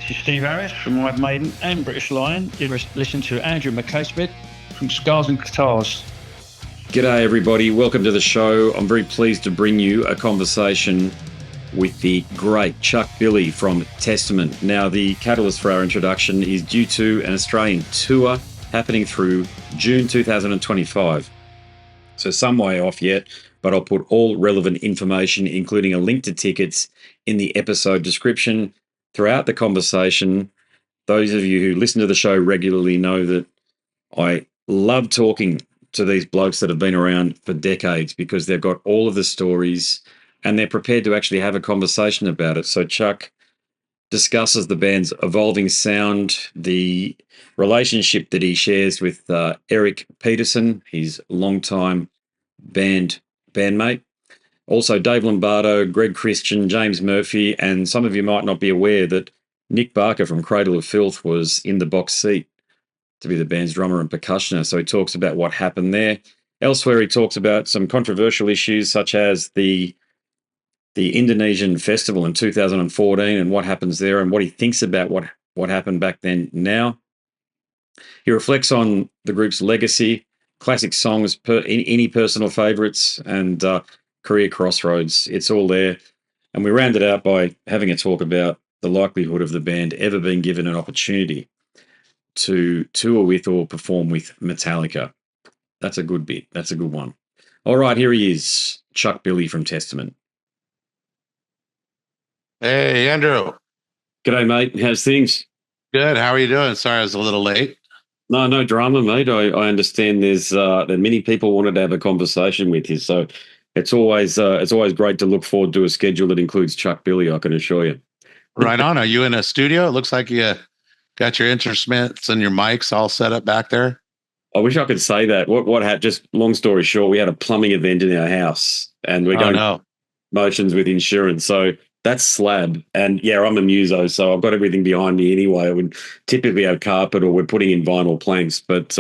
This is Steve Harris from Iron Maiden and British Lion. You're listening to Andrew McCaskey from Scars and Guitars. G'day everybody, welcome to the show. I'm very pleased to bring you a conversation with the great Chuck Billy from Testament. Now, the catalyst for our introduction is due to an Australian tour happening through June 2025. So some way off yet, but I'll put all relevant information, including a link to tickets, in the episode description. Throughout the conversation, those of you who listen to the show regularly know that I love talking to these blokes that have been around for decades because they've got all of the stories and they're prepared to actually have a conversation about it. So Chuck discusses the band's evolving sound, the relationship that he shares with Eric Peterson, his longtime bandmate. Also, Dave Lombardo, Greg Christian, James Murphy, and some of you might not be aware that Nick Barker from Cradle of Filth was in the box seat to be the band's drummer and percussionist. So he talks about what happened there. Elsewhere, he talks about some controversial issues such as the Indonesian festival in 2014 and what happens there and what he thinks about what happened back then now. He reflects on the group's legacy, classic songs, any personal favourites, and career crossroads. It's all there. And we round it out by having a talk about the likelihood of the band ever being given an opportunity to tour with or perform with Metallica. That's a good bit. That's a good one. All right, here he is, Chuck Billy from Testament. Hey, Andrew. G'day, mate. How's things? Good. How are you doing? Sorry I was a little late. No drama, mate. I understand there's that many people wanted to have a conversation with you, so it's always great to look forward to a schedule that includes Chuck Billy, I can assure you. Right on. Are you in a studio? It looks like you got your instruments and your mics all set up back there. I wish I could say that. What had, just long story short, we had a plumbing event in our house and we're going motions with insurance. So that's slab. And yeah, I'm a muso, so I've got everything behind me anyway. I would typically have carpet or we're putting in vinyl planks. But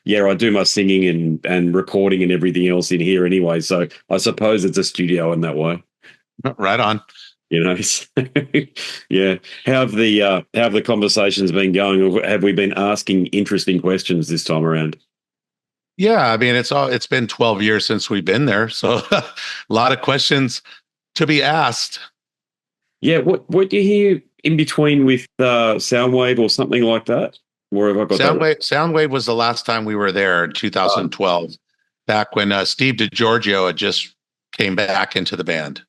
yeah, I do my singing and recording and everything else in here anyway. So I suppose it's a studio in that way. Right on. You know, yeah. How have the conversations been going? Have we been asking interesting questions this time around? Yeah, I mean, it's been 12 years since we've been there, so a lot of questions to be asked. Yeah, what do you hear in between with Soundwave or something like that? Where have I got Soundwave? Soundwave was the last time we were there in 2012, back when Steve DiGiorgio had just came back into the band.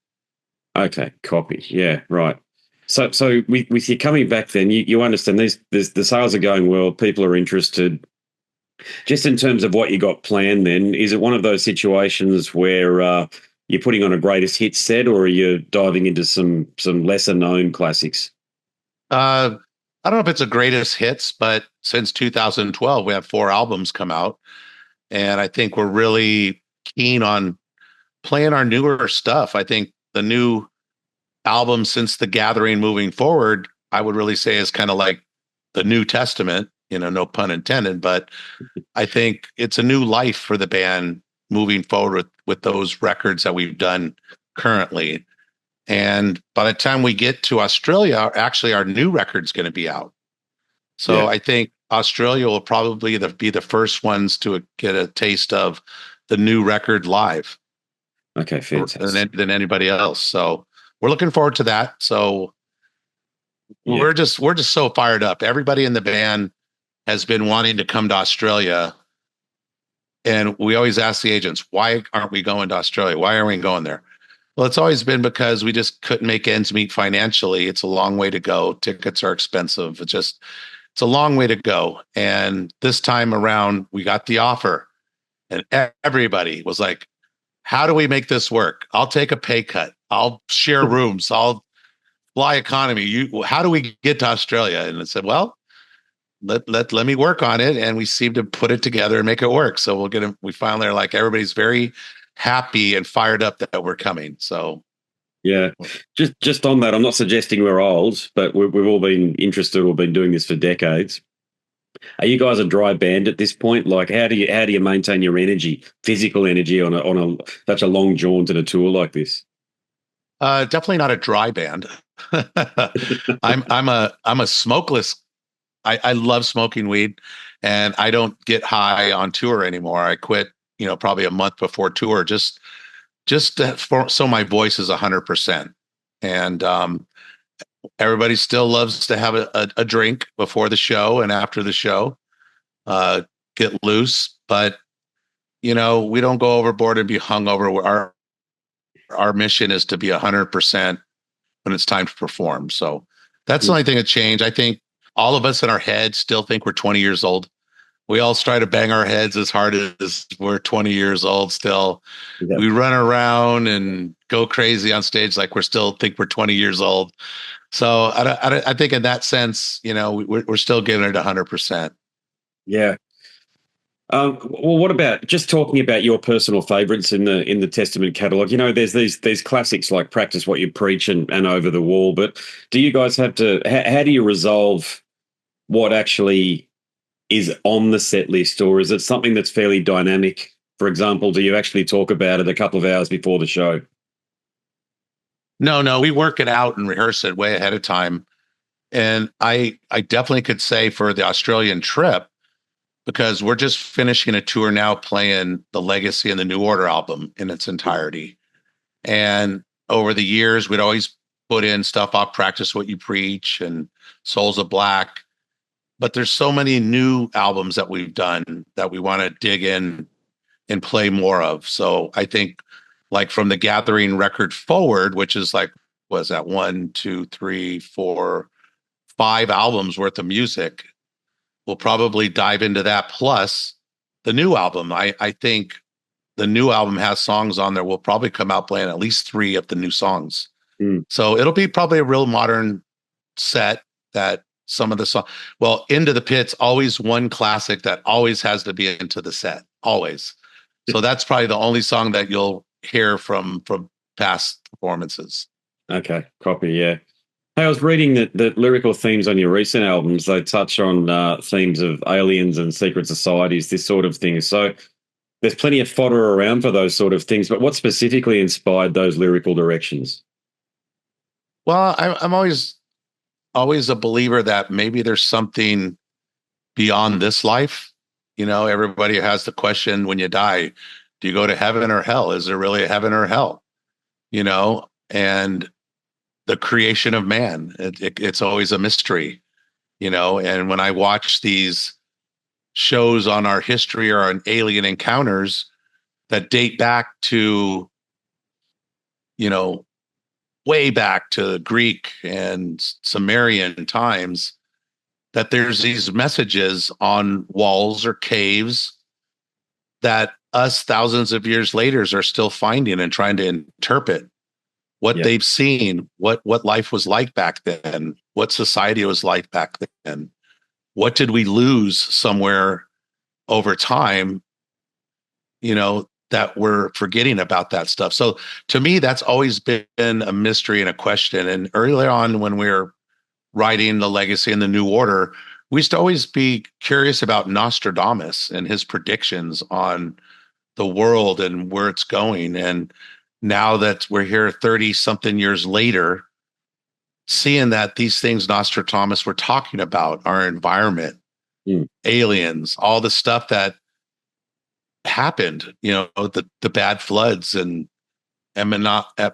Okay, copy. Yeah, right. So with you coming back then, you understand the sales are going well, people are interested. Just in terms of what you got planned then, is it one of those situations where you're putting on a greatest hits set or are you diving into some lesser known classics? I don't know if it's a greatest hits, but since 2012, we have 4 albums come out. And I think we're really keen on playing our newer stuff. I think the new album since The Gathering moving forward, I would really say is kind of like the New Testament, no pun intended, but I think it's a new life for the band moving forward with those records that we've done currently. And by the time we get to Australia, actually our new record's going to be out. So yeah. I think Australia will probably be the first ones to get a taste of the new record live. Okay, fantastic. Than anybody else. So we're looking forward to that. So yeah. We're just so fired up. Everybody in the band has been wanting to come to Australia. And we always ask the agents, why aren't we going to Australia? Why aren't we going there? Well, it's always been because we just couldn't make ends meet financially. It's a long way to go. Tickets are expensive. It's a long way to go. And this time around, we got the offer. And everybody was like, how do we make this work? I'll take a pay cut. I'll share rooms. I'll fly economy. How do we get to Australia? And I said, well, let me work on it. And we seem to put it together and make it work. So we finally are like, everybody's very happy and fired up that we're coming. So yeah, just on that, I'm not suggesting we're old, but we've all been interested or been doing this for decades. Are you guys a dry band at this point? Like, how do you maintain your energy, physical energy, on such a long jaunt and a tour like this? Definitely not a dry band. I'm a smokeless. I love smoking weed, and I don't get high on tour anymore. I quit, probably a month before tour, so my voice is 100%. And everybody still loves to have a drink before the show and after the show, get loose, but we don't go overboard and be hungover. Our mission is to be 100% when it's time to perform. So that's the only thing that changed. I think all of us in our heads still think we're 20 years old. We all try to bang our heads as hard as we're 20 years old still. Yeah. We run around and go crazy on stage like we're still think we're 20 years old. So I think in that sense, we're still giving it 100%. Yeah. Well, what about just talking about your personal favorites in the Testament catalog? There's these classics like Practice What You Preach and Over the Wall, but do you guys have to? How do you resolve what actually is on the set list, or is it something that's fairly dynamic? For example, do you actually talk about it a couple of hours before the show? No, we work it out and rehearse it way ahead of time. And I definitely could say for the Australian trip, because we're just finishing a tour now playing the Legacy and the New Order album in its entirety. And over the years, we'd always put in stuff off Practice What You Preach and Souls of Black. But there's so many new albums that we've done that we want to dig in and play more of. So I think like from the Gathering record forward, which is like, was that 1, 2, 3, 4, 5 albums worth of music, we'll probably dive into that plus the new album. I think the new album has songs on there. We'll probably come out playing at least 3 of the new songs. So it'll be probably a real modern set that some of the songs, well, Into the Pit's always one classic that always has to be into the set, always. So that's probably the only song that you'll hear from past performances. Okay, copy, yeah. Hey, I was reading that lyrical themes on your recent albums, they touch on themes of aliens and secret societies, this sort of thing. So there's plenty of fodder around for those sort of things, but what specifically inspired those lyrical directions? Well, I'm always a believer that maybe there's something beyond this life. Everybody has the question when you die, do you go to heaven or hell? Is there really a heaven or hell? And the creation of man, it's always a mystery, and when I watch these shows on our history or on alien encounters that date back to, way back to Greek and Sumerian times, that there's these messages on walls or caves that us thousands of years later are still finding and trying to interpret what they've seen, what life was like back then, what society was like back then. What did we lose somewhere over time, that we're forgetting about that stuff. So to me, that's always been a mystery and a question. And early on when we were writing The Legacy and the New Order, we used to always be curious about Nostradamus and his predictions on the world and where it's going. And now that we're here 30 something years later, seeing that these things Nostradamus were talking about, our environment, aliens, all the stuff that happened, the bad floods and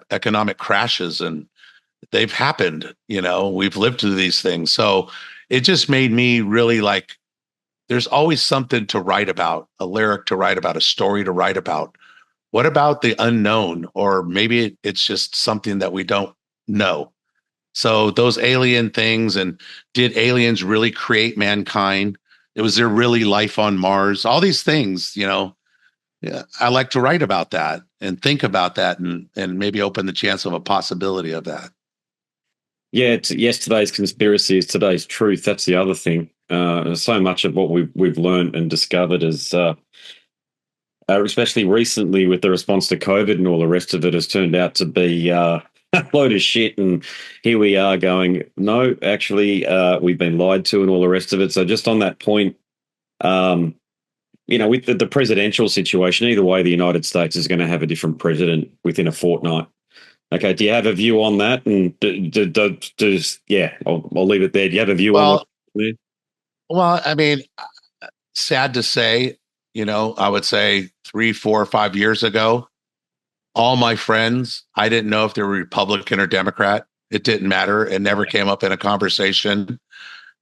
economic crashes, and they've happened, we've lived through these things. So it just made me really like, there's always something to write about, a lyric to write about, a story to write about. What about the unknown? Or maybe it's just something that we don't know. So those alien things, and did aliens really create mankind? Was there really life on Mars? All these things, I like to write about that and think about that, and maybe open the chance of a possibility of that. Yeah, it's yesterday's conspiracy is today's truth. That's the other thing. So much of what we've learned and discovered is, especially recently with the response to COVID and all the rest of it, has turned out to be a load of shit. And here we are going, no, actually, we've been lied to and all the rest of it. So just on that point, with the presidential situation, either way, the United States is going to have a different president within a fortnight. Okay. Do you have a view on that? And yeah, I'll leave it there. Do you have a view on what? Well, well, I mean, sad to say, I would say 3, 4, 5 years ago, all my friends, I didn't know if they were Republican or Democrat. It didn't matter. It never came up in a conversation.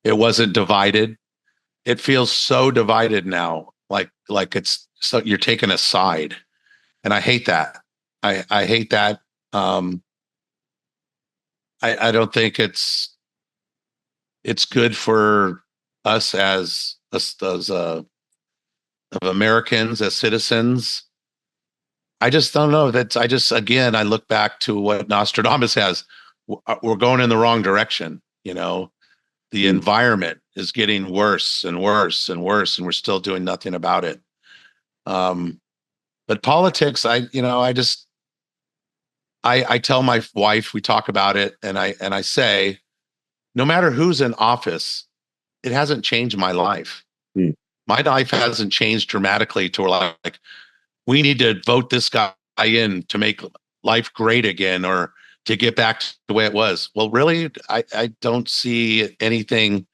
It wasn't divided. It feels so divided now, like it's so you're taking a side, and I hate that. I hate that. Um, I don't think it's good for us as of Americans, as citizens. I just don't know. I just, again, I look back to what Nostradamus has. We're going in the wrong direction. The environment is getting worse and worse and worse, and we're still doing nothing about it. But politics, I tell my wife, we talk about it, and I say, no matter who's in office, it hasn't changed my life. Mm. My life hasn't changed dramatically to where, like, we need to vote this guy in to make life great again, or to get back to the way it was. Well, really, I don't see anything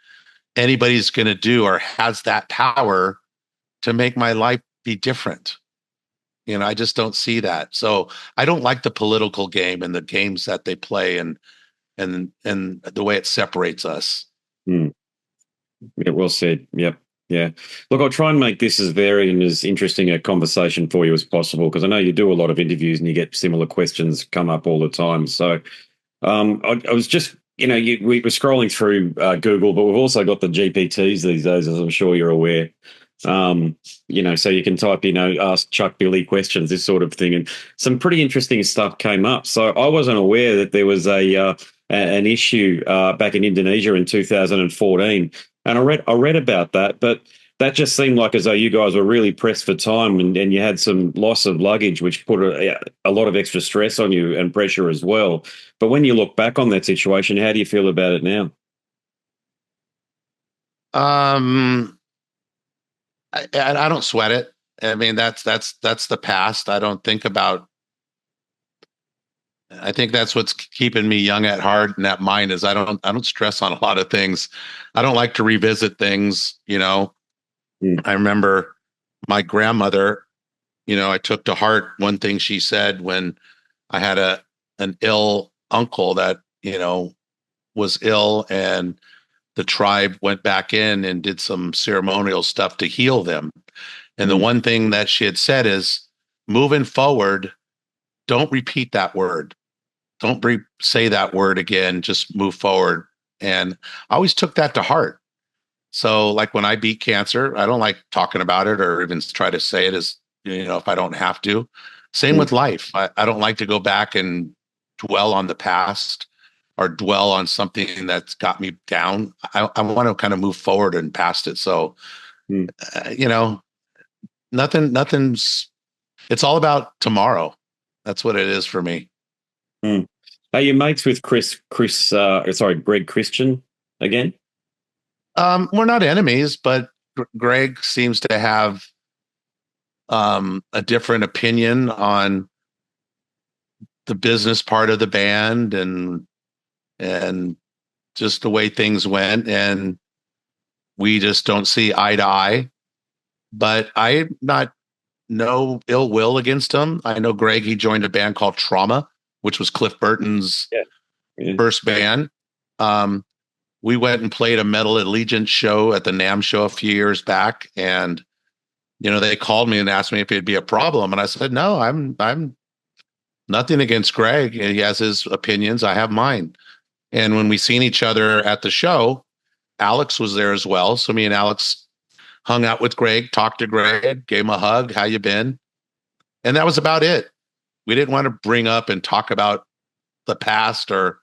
anybody's going to do or has that power to make my life be different. I just don't see that. So I don't like the political game and the games that they play, and the way it separates us. Mm. Yeah, well said. Yep. Yeah. Look, I'll try and make this as varied and as interesting a conversation for you as possible, because I know you do a lot of interviews and you get similar questions come up all the time. So I was just, we were scrolling through Google, but we've also got the GPTs these days, as I'm sure you're aware. So you can type, ask Chuck Billy questions, this sort of thing, and some pretty interesting stuff came up. So I wasn't aware that there was an issue back in Indonesia in 2014, and I read about that, but that just seemed like as though you guys were really pressed for time, and you had some loss of luggage, which put a lot of extra stress on you and pressure as well. But when you look back on that situation, how do you feel about it now? I don't sweat it. I mean, that's the past. I don't think about. I think that's what's keeping me young at heart and at mind, is I don't stress on a lot of things. I don't like to revisit things. I remember my grandmother. I took to heart one thing she said when I had an ill uncle that was ill, and the tribe went back in and did some ceremonial stuff to heal them. And the one thing that she had said is, moving forward, don't repeat that word. Don't say that word again. Just move forward. And I always took that to heart. So, like, when I beat cancer, I don't like talking about it or even try to say it as, if I don't have to. Same with life. I don't like to go back and dwell on the past or dwell on something that's got me down. I want to kind of move forward and past it. So, nothing's, it's all about tomorrow. That's what it is for me. Are you mates with Greg Christian again? We're not enemies, but Greg seems to have a different opinion on the business part of the band, and just the way things went, and we just don't see eye to eye. But I'm not no ill will against him. I know Greg, he joined a band called Trauma, which was Cliff Burton's first band. We went and played a Metal Allegiance show at the NAMM show a few years back, and they called me and asked me if it'd be a problem, and I said no. I'm nothing against Greg. He has his opinions. I have mine. And when we seen each other at the show, Alex was there as well. So me and Alex hung out with Greg, talked to Greg, gave him a hug. How you been? And that was about it. We didn't want to bring up and talk about the past or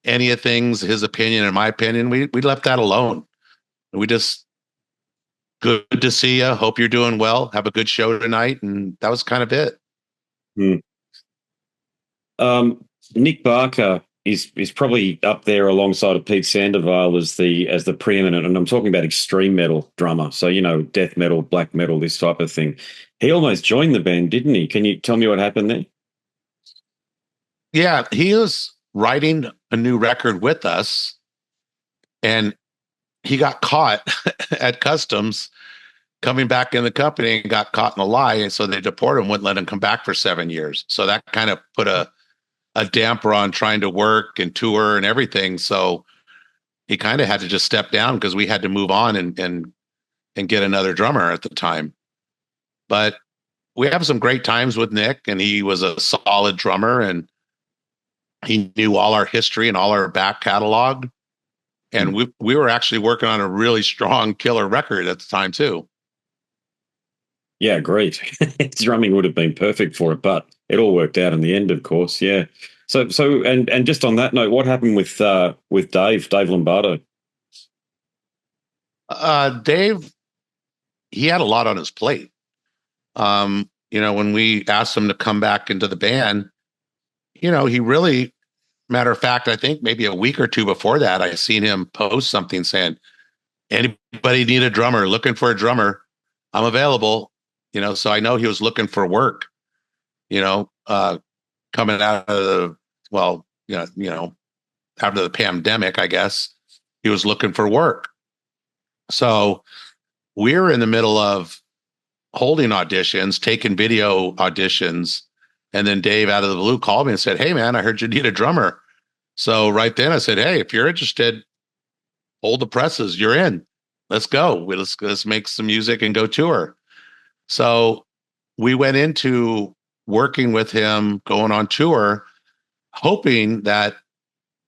any of things, his opinion and my opinion. We left that alone. We just, good to see you. Hope you're doing well. Have a good show tonight. And that was kind of it. Nick Barker is probably up there alongside of Pete Sandoval as the preeminent, and I'm talking about extreme metal drummer. So, death metal, black metal, this type of thing. He almost joined the band, didn't he? Can you tell me what happened there? Yeah, he was writing a new record with us, and he got caught at customs coming back in the company and got caught in a lie. And so they deported him, wouldn't let him come back for 7 years. So that kind of put a damper on trying to work and tour and everything. So he kind of had to just step down because we had to move on and get another drummer at the time. But we have some great times with Nick, and he was a solid drummer, and he knew all our history and all our back catalog. And we were actually working on a really strong killer record at the time too. Yeah, great. Drumming would have been perfect for it, but it all worked out in the end, of course. Yeah. And just on that note, what happened with Dave Lombardo? Dave, he had a lot on his plate. When we asked him to come back into the band, he really, matter of fact, I think maybe a week or two before that, I seen him post something saying, anybody need a drummer, looking for a drummer, I'm available. So I know he was looking for work, coming out of after the pandemic, I guess he was looking for work. So we're in the middle of holding auditions, taking video auditions. And then Dave out of the blue called me and said, hey man, I heard you need a drummer. So right then I said, hey, if you're interested, hold the presses, you're in, let's go. Let's make some music and go tour. So we went into working with him, going on tour, hoping that,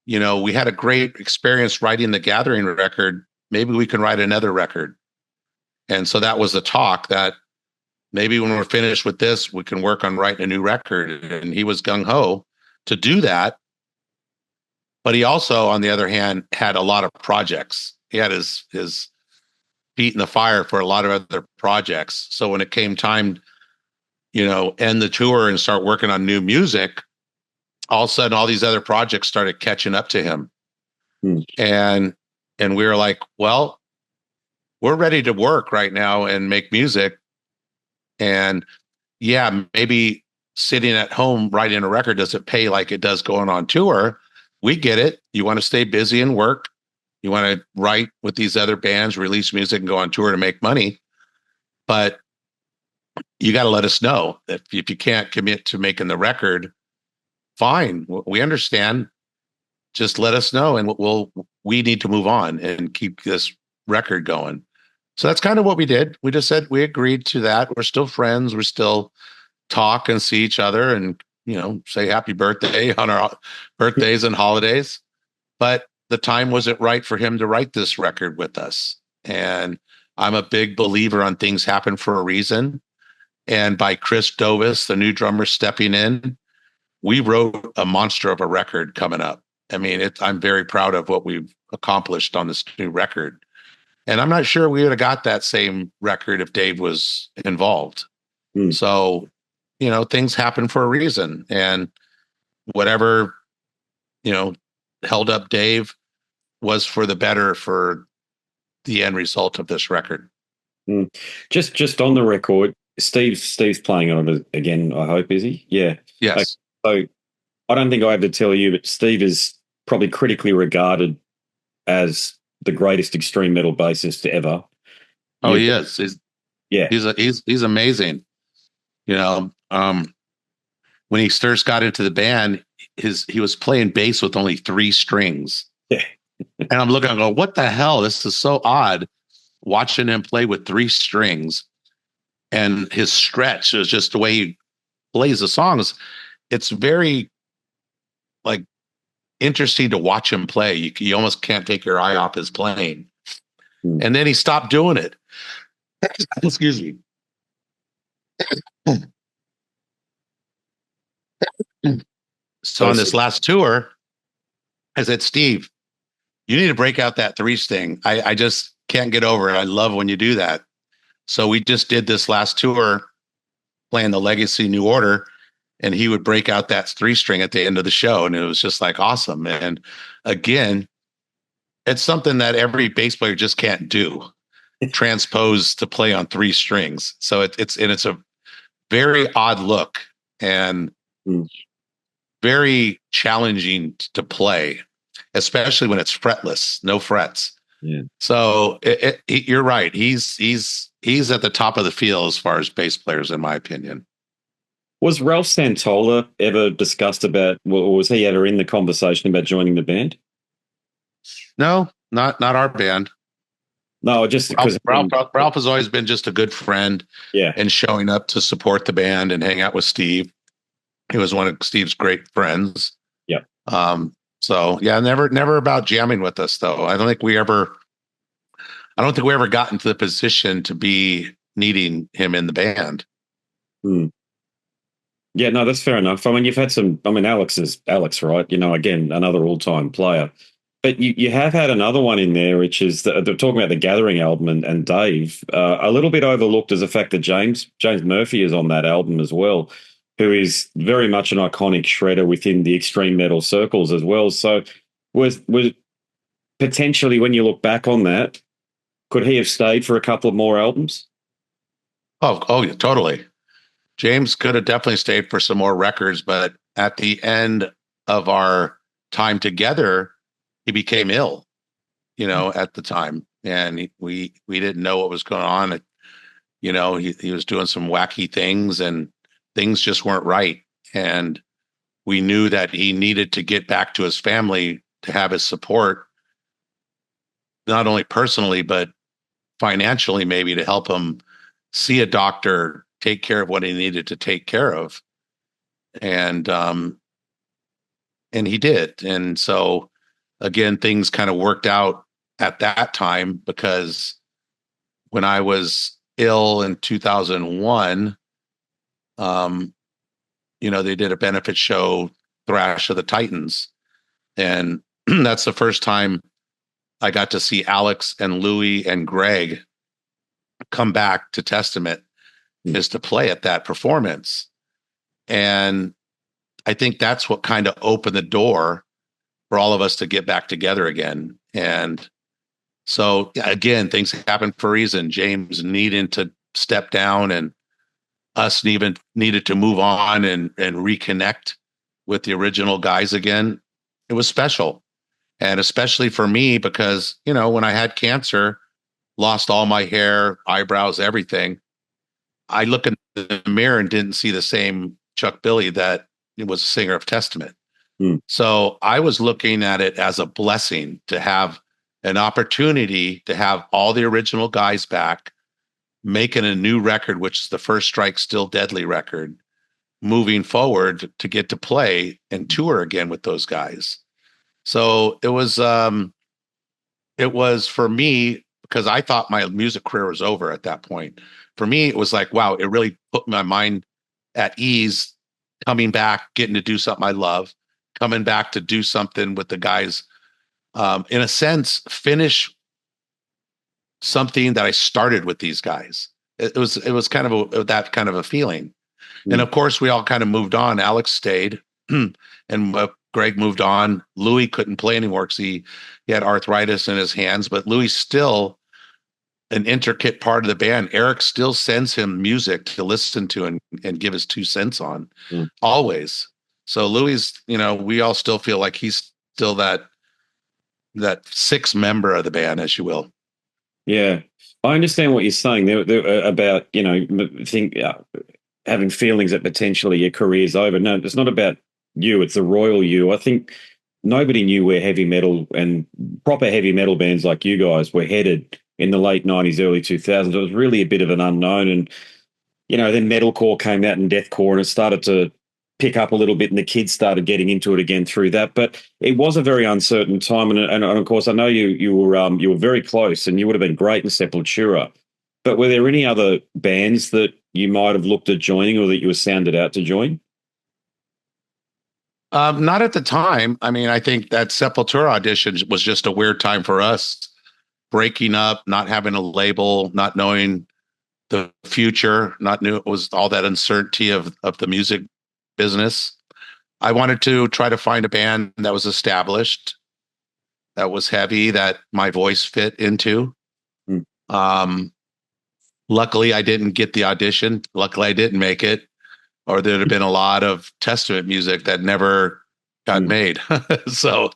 we had a great experience writing the Gathering record. Maybe we can write another record. And so that was the talk, that maybe when we're finished with this, we can work on writing a new record. And he was gung ho to do that. But he also, on the other hand, had a lot of projects. He had his feet in the fire for a lot of other projects. So when it came time, end the tour and start working on new music, all of a sudden all these other projects started catching up to him. And we were like, well, we're ready to work right now and make music. And yeah, maybe sitting at home writing a record doesn't pay like it does going on tour. We get it. You want to stay busy and work. You want to write with these other bands, release music, and go on tour to make money. But you got to let us know that if you can't commit to making the record, fine. We understand. Just let us know, and we need to move on and keep this record going. So that's kind of what we did. We just said we agreed to that. We're still friends. We're still talk and see each other and, say happy birthday on our birthdays and holidays. But the time wasn't right for him to write this record with us. And I'm a big believer on things happen for a reason. And by Chris Dovis, the new drummer, stepping in, we wrote a monster of a record coming up. I mean, I'm very proud of what we've accomplished on this new record. And I'm not sure we would have got that same record if Dave was involved. So, things happen for a reason. And whatever, held up Dave was for the better for the end result of this record. Just on the record, Steve's playing on it again, I hope, is he? Yeah. Yes. So I don't think I have to tell you, but Steve is probably critically regarded as the greatest extreme metal bassist ever. Oh, he is. He's amazing. When he first got into the band, he was playing bass with only 3 strings. Yeah. And I'm looking, I go, what the hell? This is so odd, watching him play with 3 strings. And his stretch is just the way he plays the songs. It's very interesting to watch him play. You almost can't take your eye off his playing. And then he stopped doing it. Excuse me. So on this last tour, I said, Steve, you need to break out that 3 string. I just can't get over it. I love when you do that. So we just did this last tour playing the Legacy New Order, and he would break out that 3 string at the end of the show. And it was just like awesome. And again, it's something that every bass player just can't do, transpose to play on 3 strings. So it's a very odd look. And very challenging to play, especially when it's fretless, no frets. Yeah. So you're right. He's at the top of the field as far as bass players, in my opinion. Was Ralph Santola ever discussed about, or was he ever in the conversation about joining the band? No, not our band. No, just because Ralph has always been just a good friend, yeah, and showing up to support the band and hang out with Steve. He was one of Steve's great friends. yeah. So yeah, never about jamming with us though. I don't think we ever got into the position to be needing him in the band. Yeah, no, that's fair enough. I mean, you've had some. I mean, Alex is Alex, right? You know, again, another all-time player. But you have had another one in there, which is they're talking about the Gathering album and Dave. A little bit overlooked is the fact that James Murphy is on that album as well, who is very much an iconic shredder within the extreme metal circles as well. So was potentially, when you look back on that, could he have stayed for a couple of more albums? Oh, yeah, totally. James could have definitely stayed for some more records, but at the end of our time together, he became ill, at the time, and we didn't know what was going on. He was doing some wacky things, and things just weren't right. And we knew that he needed to get back to his family to have his support, not only personally, but financially, maybe to help him see a doctor, take care of what he needed to take care of. And he did. And so again, things kind of worked out at that time, because when I was ill in 2001, they did a benefit show, Thrash of the Titans. And that's the first time I got to see Alex and Louie and Greg come back to Testament, is to play at that performance. And I think that's what kind of opened the door for all of us to get back together again. And so again, things happen for a reason. James needing to step down, and us even needed to move on and reconnect with the original guys again. It was special. And especially for me, because, when I had cancer, lost all my hair, eyebrows, everything, I look in the mirror and didn't see the same Chuck Billy that was a singer of Testament. So I was looking at it as a blessing to have an opportunity to have all the original guys back, making a new record, which is the first Strike Still Deadly record, moving forward to get to play and tour again with those guys. So it was for me, because I thought my music career was over at that point. For me, it was like, wow, it really put my mind at ease, coming back, getting to do something I love, coming back to do something with the guys, in a sense, finish something that I started with these guys. It was kind of that kind of a feeling. And of course, we all kind of moved on. Alex stayed, and Greg moved on. Louis couldn't play anymore because he had arthritis in his hands, but Louis still an intricate part of the band. Eric still sends him music to listen to and give his 2 cents on, always. So Louis, we all still feel like he's still that sixth member of the band, as you will. Yeah, I understand what you're saying there about, having feelings that potentially your career's over. No, it's not about you. It's the royal you. I think nobody knew where heavy metal and proper heavy metal bands like you guys were headed in the late 90s, early 2000s. It was really a bit of an unknown. And, then metalcore came out and deathcore, and it started to pick up a little bit, and the kids started getting into it again through that. But it was a very uncertain time. And of course, I know you were very close, and you would have been great in Sepultura. But were there any other bands that you might have looked at joining, or that you were sounded out to join? Not at the time. I mean, I think that Sepultura audition was just a weird time for us, breaking up, not having a label, not knowing the future, not knew it was all that uncertainty of the music business. I wanted to try to find a band that was established, that was heavy, that my voice fit into. Luckily, I didn't get the audition. Luckily, I didn't make it. or there'd have been a lot of Testament music that never got made. So,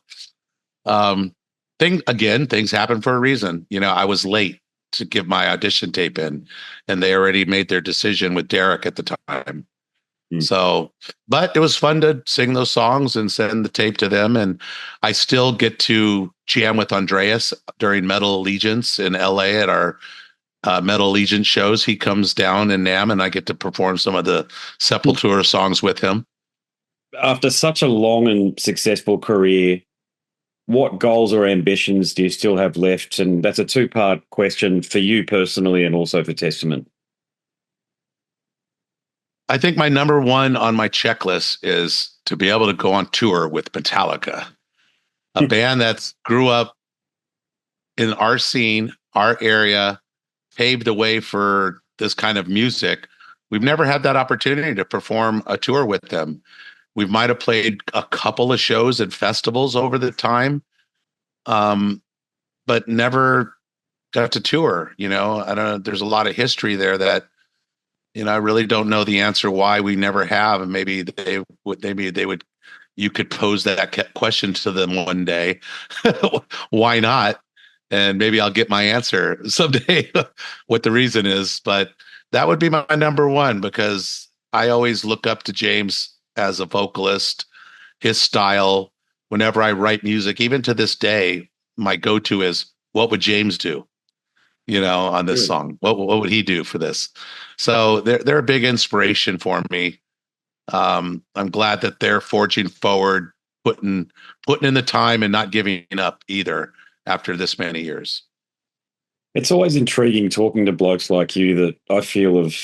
things happen for a reason. I was late to give my audition tape in, and they already made their decision with Derek at the time. So, but it was fun to sing those songs and send the tape to them. And I still get to jam with Andreas during Metal Allegiance in LA at our Metal Allegiance shows. He comes down in NAMM, and I get to perform some of the Sepultura songs with him. After such a long and successful career, what goals or ambitions do you still have left? And that's a two-part question for you personally and also for Testament. I think my number one on my checklist is to be able to go on tour with Metallica, a band that's grew up in our scene, our area, paved the way for this kind of music. We've never had that opportunity to perform a tour with them. We might have played a couple of shows at festivals over the time, but never got to tour. I don't know. There's a lot of history there that I really don't know the answer why we never have. And maybe they would, you could pose that question to them one day. Why not? And maybe I'll get my answer someday what the reason is. But that would be my number one, because I always look up to James as a vocalist, his style. Whenever I write music, even to this day, my go-to is, what would James do? On this song, what would he do for this? So they're a big inspiration for me. I'm glad that they're forging forward, putting in the time and not giving up either after this many years. It's always intriguing talking to blokes like you that I feel of,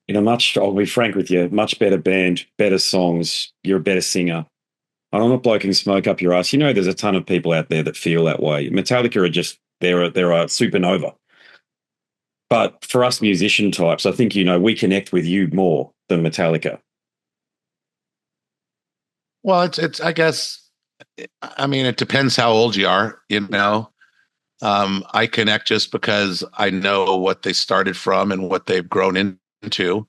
I'll be frank with you, much better band, better songs, you're a better singer. I'm not bloking smoke up your ass. There's a ton of people out there that feel that way. Metallica are just, they're a supernova. But for us musician types, I think, we connect with you more than Metallica. Well, I guess, it depends how old you are, I connect just because I know what they started from and what they've grown into.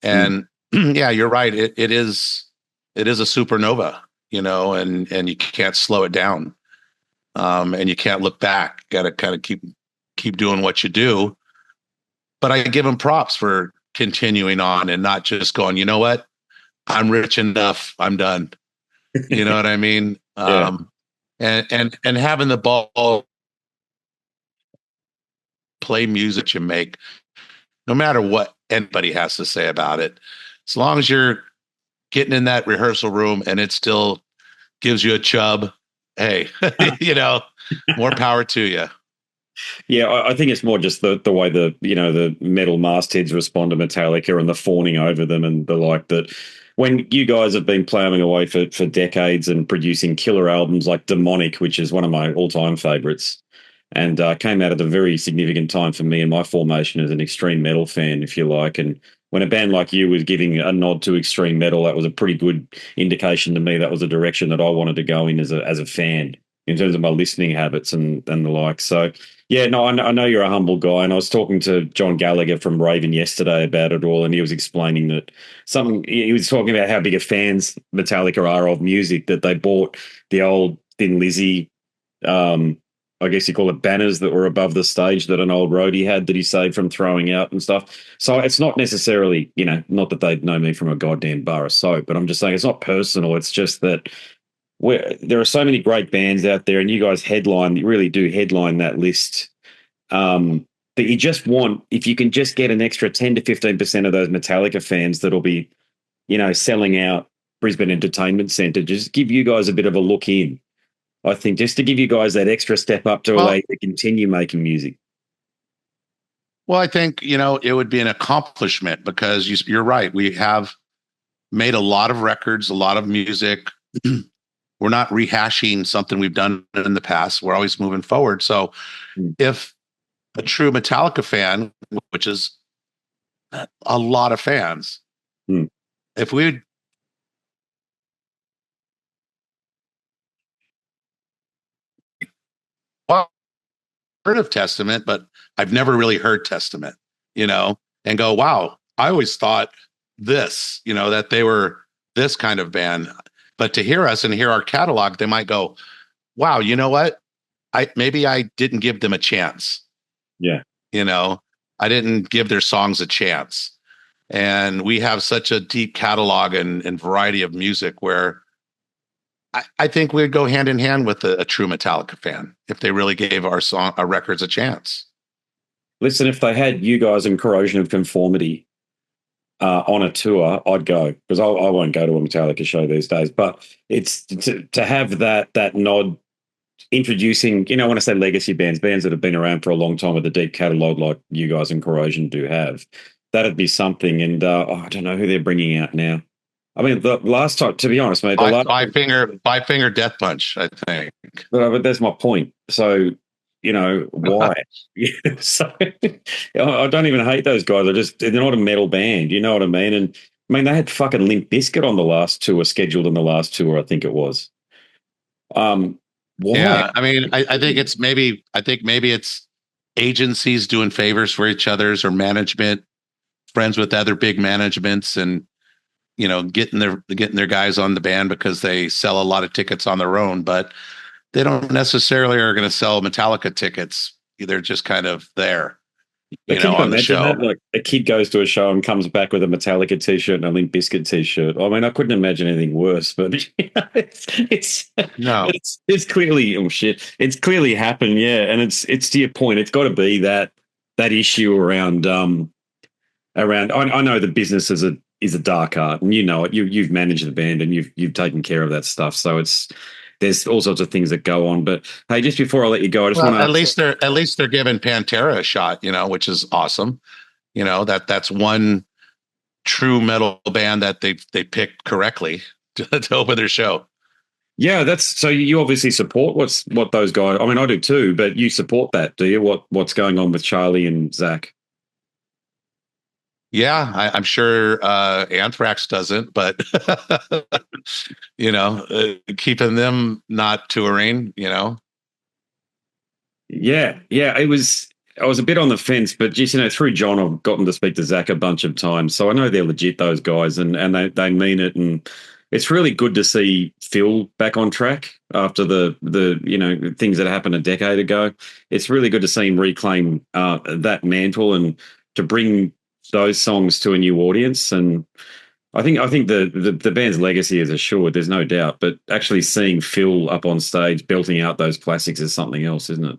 And yeah, you're right. It is a supernova, and you can't slow it down. And you can't look back. Got to kind of keep doing what you do. But I give them props for continuing on and not just going, you know what? I'm rich enough. I'm done. You know what I mean? Yeah. And having the ball play music you make, no matter what anybody has to say about it, as long as you're getting in that rehearsal room and it still gives you a chub, hey, more power to you. Yeah, I think it's more just the way the metal mastheads respond to Metallica and the fawning over them and the like, that when you guys have been plowing away for decades and producing killer albums like Demonic, which is one of my all-time favorites, and came out at a very significant time for me and my formation as an extreme metal fan, if you like. And when a band like you was giving a nod to extreme metal, that was a pretty good indication to me that was a direction that I wanted to go in as a fan in terms of my listening habits and the like. So, yeah, no, I know you're a humble guy. And I was talking to John Gallagher from Raven yesterday about it all, and he was explaining that he was talking about how big a fans Metallica are of music, that they bought the old Thin Lizzy, I guess you call it, banners that were above the stage that an old roadie had that he saved from throwing out and stuff. So it's not necessarily, not that they'd know me from a goddamn bar of soap, but I'm just saying it's not personal. It's just that there are so many great bands out there, and you guys you really do headline that list. That you just want, if you can just get an extra 10 to 15% of those Metallica fans that'll be, selling out Brisbane Entertainment Centre, just give you guys a bit of a look in. I think just to give you guys that extra step up to allow you to continue making music. Well, I think, it would be an accomplishment because you're right. We have made a lot of records, a lot of music. We're not rehashing something we've done in the past. We're always moving forward. So if a true Metallica fan, which is a lot of fans, if we heard of Testament, but I've never really heard Testament, and go, wow, I always thought this, that they were this kind of band. But to hear us and hear our catalog, they might go, wow, you know what? Maybe I didn't give them a chance. Yeah. I didn't give their songs a chance. And we have such a deep catalog and variety of music where I think we'd go hand in hand with a true Metallica fan if they really gave our records a chance. Listen, if they had you guys in Corrosion of Conformity on a tour, I'd go, because I won't go to a Metallica show these days. But it's to have that nod, introducing, when I say legacy bands that have been around for a long time with a deep catalog like you guys in Corrosion do have, that'd be something. And I don't know who they're bringing out now. I mean, the last time, to be honest, mate, five finger death punch, I think. But that's my point. So, why? So I don't even hate those guys. They're not a metal band. You know what I mean? And I mean, they had fucking Limp Bizkit on the last tour, scheduled in the last tour, I think it was. Why? Yeah, I mean, I think maybe it's agencies doing favors for each other's, or management, friends with other big managements, and getting their guys on the band because they sell a lot of tickets on their own, but they don't necessarily are going to sell Metallica tickets. They're just kind of there, on the show. That? Like a kid goes to a show and comes back with a Metallica t-shirt and a Limp Bizkit t-shirt. I mean, I couldn't imagine anything worse, but it's clearly, it's clearly happened. Yeah. And it's to your point. It's got to be that issue around, I know the business is a dark art, and you've managed the band and you've taken care of that stuff. So there's all sorts of things that go on. But hey, just before I let you go, I just want to at least they're giving Pantera a shot, which is awesome. That's one true metal band that they picked correctly to open their show. Yeah, so you obviously support what those guys. I mean, I do too, but you support that, do you? What's going on with Charlie and Zach? Yeah, I'm sure Anthrax doesn't, but keeping them not touring, Yeah, I was a bit on the fence, but just through John, I've gotten to speak to Zach a bunch of times, so I know they're legit, those guys, and they mean it, and it's really good to see Phil back on track after the things that happened a decade ago. It's really good to see him reclaim that mantle and to bring those songs to a new audience. And I think the band's legacy is assured, there's no doubt, but actually seeing Phil up on stage belting out those classics is something else, isn't it?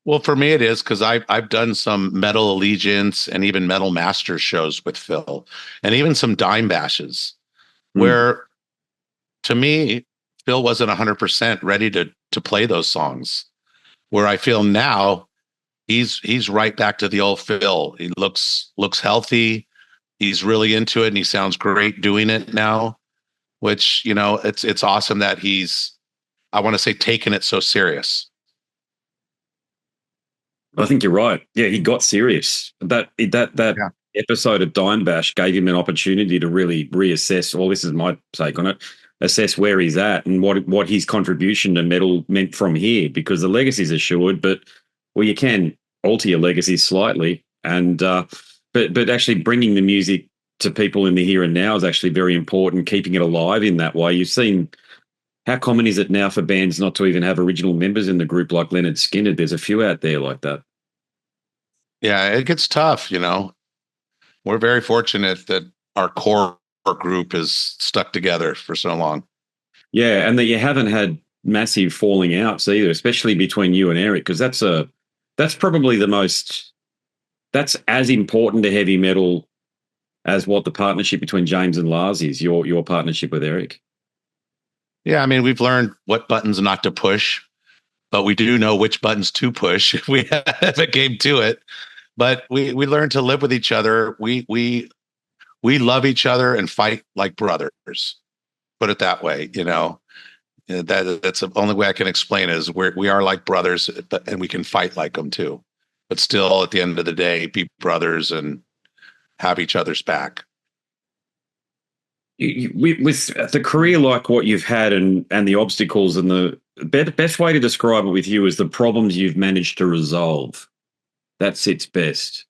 Well, for me it is, because I've done some Metal Allegiance and even Metal Masters shows with Phil, and even some Dime Bashes where, to me, Phil wasn't 100% ready to play those songs, where I feel now he's right back to the old Phil. He looks healthy. He's really into it, and he sounds great doing it now, which, it's awesome that he's, I want to say, taking it so serious. I think you're right. Yeah, he got serious. That episode of Dime Bash gave him an opportunity to really reassess. Well, this is my take on it. Assess where he's at and what his contribution to metal meant from here, because the legacy's assured, but you can alter your legacy slightly, and but actually bringing the music to people in the here and now is actually very important. Keeping it alive in that way. You've seen, how common is it now for bands not to even have original members in the group, like Leonard Skinner? There's a few out there like that. Yeah, it gets tough. We're very fortunate that our core group is stuck together for so long. Yeah, and that you haven't had massive falling outs either, especially between you and Eric, because that's probably that's as important to heavy metal as what the partnership between James and Lars is, your partnership with Eric. Yeah, I mean, we've learned what buttons not to push, but we do know which buttons to push if it came to it. But we learned to live with each other. We love each other and fight like brothers. Put it that way, That's the only way I can explain it, is we are like brothers, and we can fight like them too. But still, at the end of the day, be brothers and have each other's back. With the career like what you've had, and the obstacles, and the best way to describe it with you is the problems you've managed to resolve. That sits best.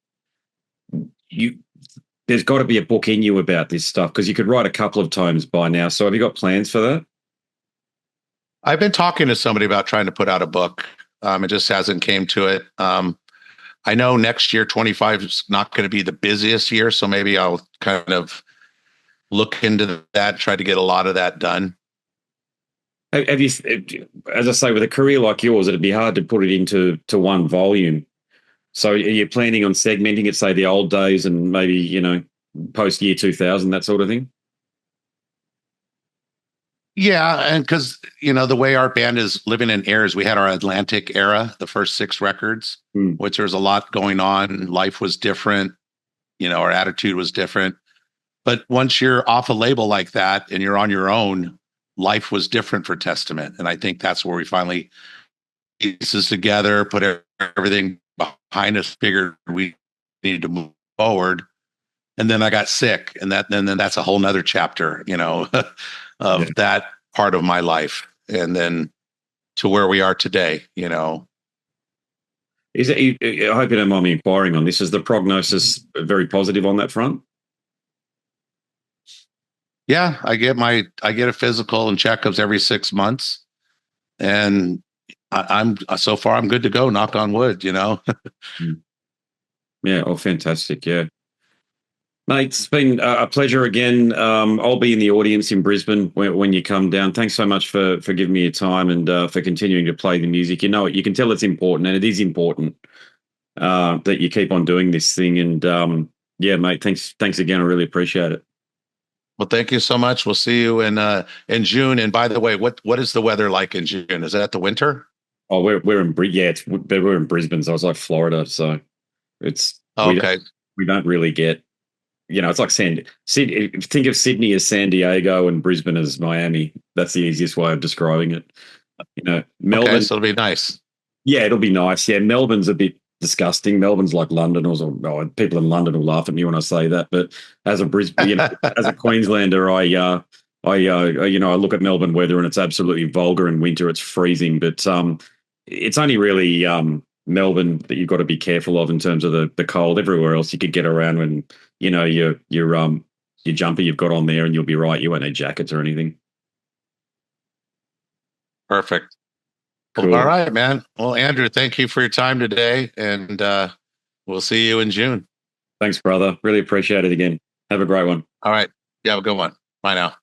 there's got to be a book in you about this stuff because you could write a couple of times by now. So have you got plans for that? I've been talking to somebody about trying to put out a book. It just hasn't came to it. I know next year, 25 is not going to be the busiest year. So maybe I'll kind of look into that, try to get a lot of that done. Have you, as I say, with a career like yours, it'd be hard to put it into one volume. So are you planning on segmenting it, say the old days and maybe, you know, post year 2000, that sort of thing? Yeah. And because, you know, the way our band is living in eras, we had our Atlantic era, the first 6 records, which there was a lot going on. Life was different. You know, our attitude was different. But once you're off a label like that and you're on your own, life was different for Testament. And I think that's where we finally pieces together, put everything behind us, figured we needed to move forward. And then I got sick, and then that's a whole nother chapter, you know, of that part of my life. And then to where we are today, you know. Is it, I hope you don't mind me inquiring on this. Is the prognosis very positive on that front? Yeah, I get a physical and checkups every 6 months, and I'm so far I'm good to go. Knock on wood, you know. Yeah, oh, fantastic. Yeah, mate, it's been a pleasure again. I'll be in the audience in Brisbane when you come down. Thanks so much for giving me your time and for continuing to play the music. You know, you can tell it's important, and it is important that you keep on doing this thing. And yeah, mate, thanks again. I really appreciate it. Well, thank you so much. We'll see you in June. And by the way, what is the weather like in June? Is that the winter? Oh, we're in we're in Brisbane, so it's like Florida. So it's okay. We don't really get, you know, it's like Sydney. Think of Sydney as San Diego and Brisbane as Miami. That's the easiest way of describing it. You know, Melbourne. Okay, so it'll be nice. Yeah, it'll be nice. Yeah, Melbourne's a bit disgusting. Melbourne's like London, or people in London will laugh at me when I say that. But as a Brisbane, you know, as a Queenslander, I you know, I look at Melbourne weather and it's absolutely vulgar in winter. It's freezing, but it's only really Melbourne that you've got to be careful of in terms of the cold. Everywhere else you could get around when, you know, your jumper you've got on there and you'll be right. You won't need jackets or anything. Perfect. Cool. Well, all right, man. Well, Andrew, thank you for your time today, and we'll see you in June. Thanks, brother. Really appreciate it again. Have a great one. All right. You have a good one. Bye now.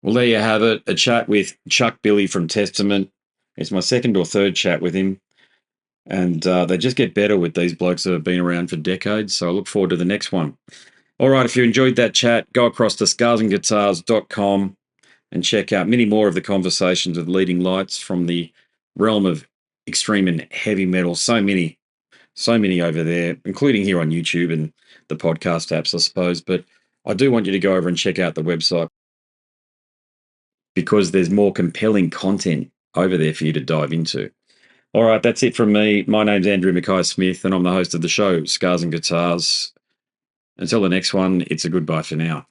Well, there you have it. A chat with Chuck Billy from Testament. It's my second or third chat with him. And they just get better with these blokes that have been around for decades. So I look forward to the next one. All right, if you enjoyed that chat, go across to scarsandguitars.com and check out many more of the conversations with leading lights from the realm of extreme and heavy metal. So many over there, including here on YouTube and the podcast apps, I suppose. But I do want you to go over and check out the website because there's more compelling content over there for you to dive into. All right, that's it from me. My name's Andrew Mackay-Smith, and I'm the host of the show, Scars and Guitars. Until the next one, it's a goodbye for now.